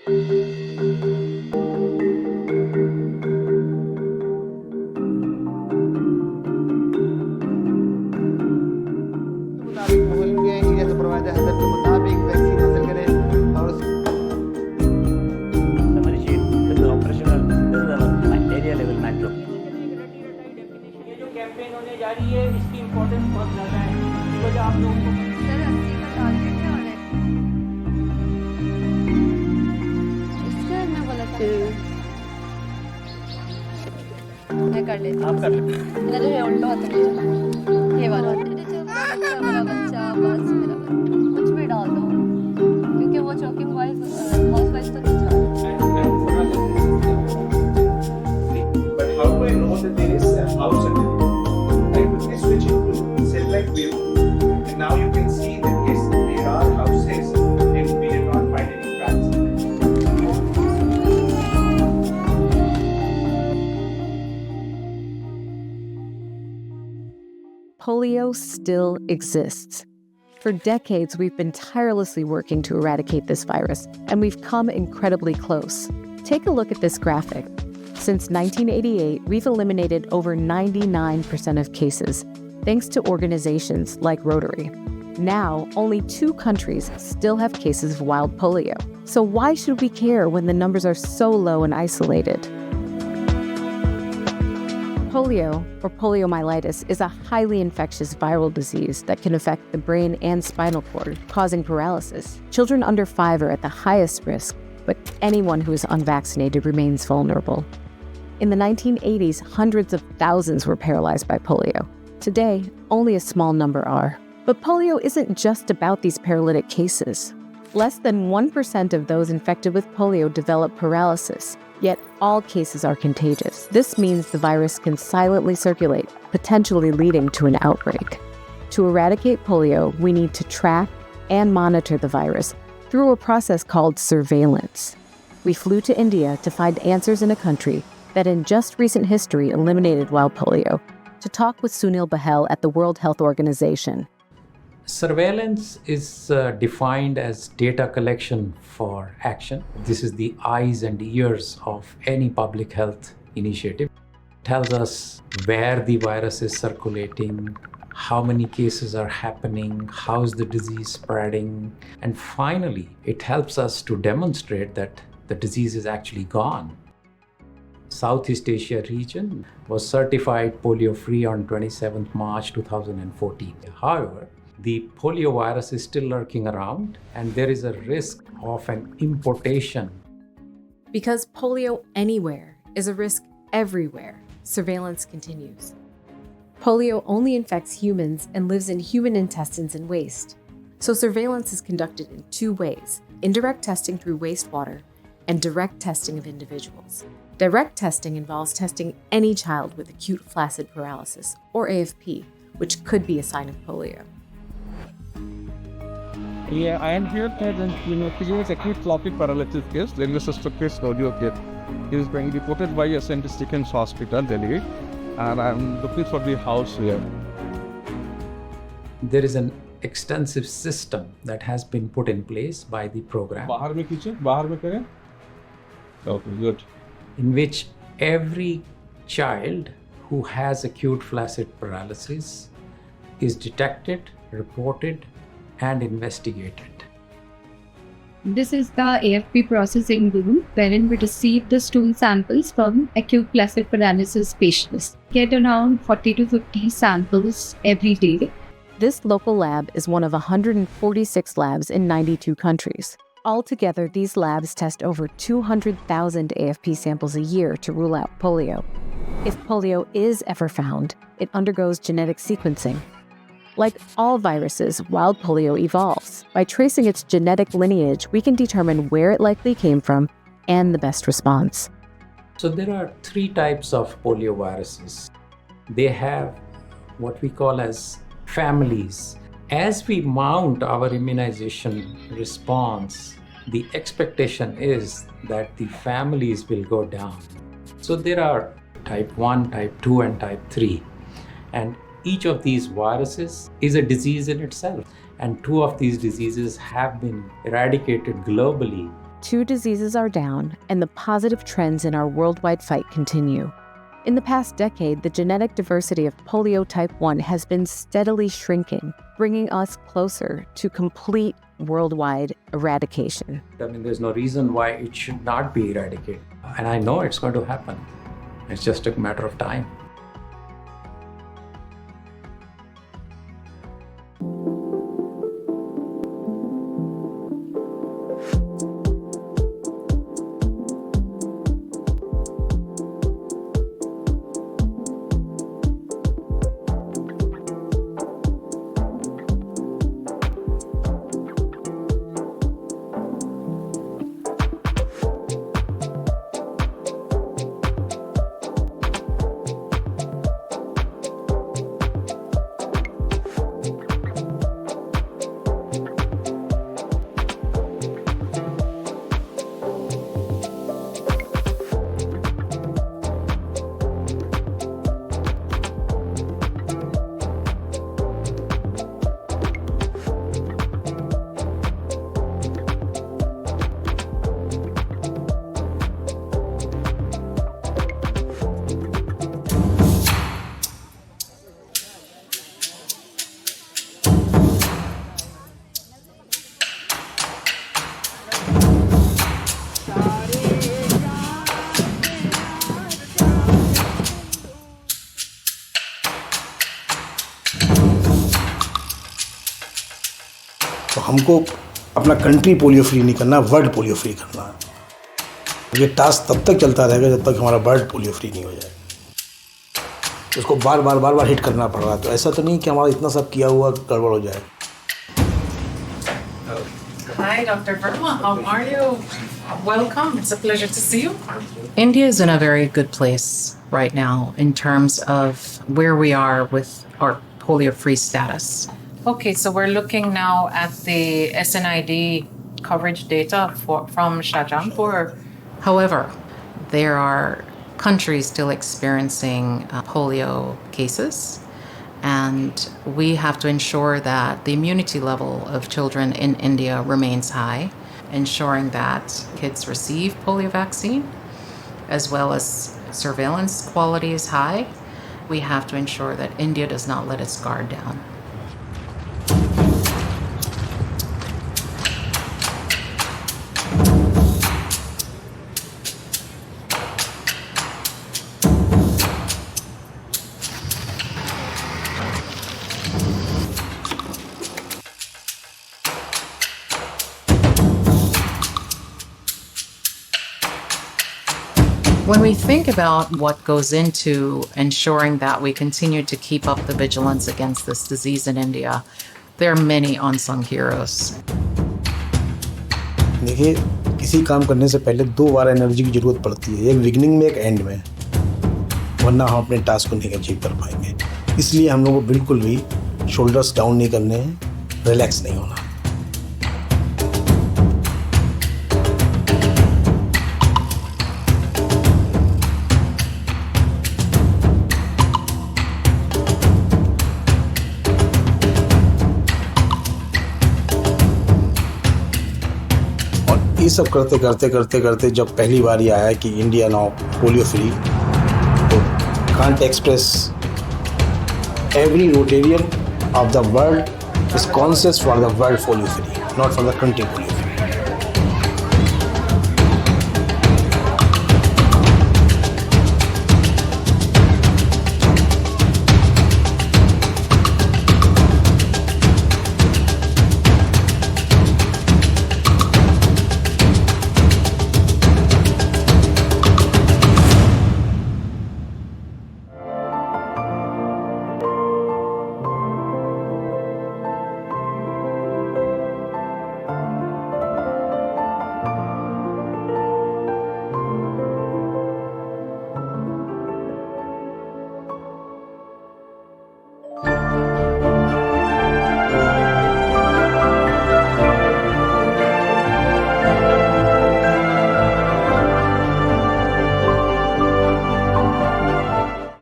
मुहिम के एरिया से प्रोवाइडर हजर के मुताबिक वैक्सीन हासिल करें और Summary sheet, this is operational, this is our area level macro. ये जो कैंपेन होने जा रही है इसकी इम्पोर्टेंस बहुत ज़्यादा है इस वजह आप लोगों को सर 80 का टारगेट है और इसका मैं बोला था मैं कर लेती आप कर लेते मेरा जो ये उल्टा होता है ये वाला मेरा बच्चा बस मेरा बच्चा कुछ भी डाल दो क्योंकि वो चौकिंग वाइज हाउस वाइज तो नहीं चाहते But how do I know that there is a house in it? I quickly switch it to satellite view, and now you can see that yes, there are houses, and we did not find any cracks. Polio still exists. For decades, we've been tirelessly working to eradicate this virus, and we've come incredibly close. Take a look at this graphic. Since 1988, we've eliminated over 99% of cases, thanks to organizations like Rotary. Now, only 2 countries still have cases of wild polio. So why should we care when the numbers are so low and isolated? Polio, or poliomyelitis, is a highly infectious viral disease that can affect the brain and spinal cord, causing paralysis. Children under 5 are at the highest risk, but anyone who is unvaccinated remains vulnerable. In the 1980s, hundreds of thousands were paralyzed by polio. Today, only a small number are. But polio isn't just about these paralytic cases. Less than 1% of those infected with polio develop paralysis, yet all cases are contagious. This means the virus can silently circulate, potentially leading to an outbreak. To eradicate polio, we need to track and monitor the virus through a process called surveillance. We flew to India to find answers in a country that in just recent history eliminated wild polio, to talk with Sunil Bahel at the World Health Organization. Surveillance is defined as data collection for action. This is the eyes and ears of any public health initiative. It tells us where the virus is circulating, how many cases are happening, how is the disease spreading, and finally, it helps us to demonstrate that the disease is actually gone. Southeast Asia region was certified polio-free on 27th March 2014. However, the polio virus is still lurking around, and there is a risk of an importation. Because polio anywhere is a risk everywhere, surveillance continues. Polio only infects humans and lives in human intestines and waste. So surveillance is conducted in 2 ways: indirect testing through wastewater and direct testing of individuals. Direct testing involves testing any child with acute flaccid paralysis, or AFP, which could be a sign of polio. Yeah, I am here and he was acute flaccid paralysis case. There is a suspected polio case. He is being reported by a St. Stephen's Hospital, Delhi, and I am looking for the house here. There is an extensive system that has been put in place by the program, बाहर में खींचे, बाहर में करें. Okay, good. in which every child who has acute flaccid paralysis is detected, reported, and investigated. This is the AFP processing room wherein we receive the stool samples from acute flaccid paralysis patients. Get around 40 to 50 samples every day. This local lab is one of 146 labs in 92 countries. Altogether, these labs test over 200,000 AFP samples a year to rule out polio. If polio is ever found, it undergoes genetic sequencing. Like all viruses, wild polio evolves. By tracing its genetic lineage, we can determine where it likely came from and the best response. So there are 3 types of polio viruses. They have what we call as families. As we mount our immunization response, the expectation is that the families will go down. So there are type 1, type 2, and type 3. And each of these viruses is a disease in itself. And 2 of these diseases have been eradicated globally 2 diseases are down, and the positive trends in our worldwide fight continue. In the past decade, the genetic diversity of polio type 1 has been steadily shrinking, bringing us closer to complete worldwide eradication. I mean, there's no reason why it should not be eradicated. And I know it's going to happen. It's just a matter of time. तो हमको अपना country polio free नहीं करना, world polio free करना है। ये task तब तक चलता रहेगा जब तक हमारा वर्ल्ड पोलियो फ्री नहीं हो जाए। उसको बार बार हिट करना पड़ रहा है। तो ऐसा तो नहीं कि हमारा इतना सब किया हुआ गड़बड़ हो जाए। Hi, Dr. Verma. How are you? Welcome. It's a pleasure to see you. India is in a very good place right now in terms of where we are with our polio-free status. Okay, so we're looking now at the SNID coverage data from Shahjahanpur. However, there are countries still experiencing polio cases, and we have to ensure that the immunity level of children in India remains high, ensuring that kids receive polio vaccine, as well as surveillance quality is high. We have to ensure that India does not let its guard down. When we think about what goes into ensuring that we continue to keep up the vigilance against this disease in India, there are many unsung heroes. देखिए, किसी काम करने से पहले 2 बार energy की जरूरत पड़ती है, एक बिगिनिंग में एक एंड में, वरना हम अपने टास्क को नहीं अचीव कर पाएंगे। इसलिए हम लोगों को बिल्कुल भी शोल्डर्स डाउन नहीं करने हैं, रिलैक्स नहीं होना। ये सब करते जब पहली बार ये आया कि इंडिया नाउ पोलियो फ्री, तो can't express every Rotarian of the world is conscious for the world polio free, not for the country polio free.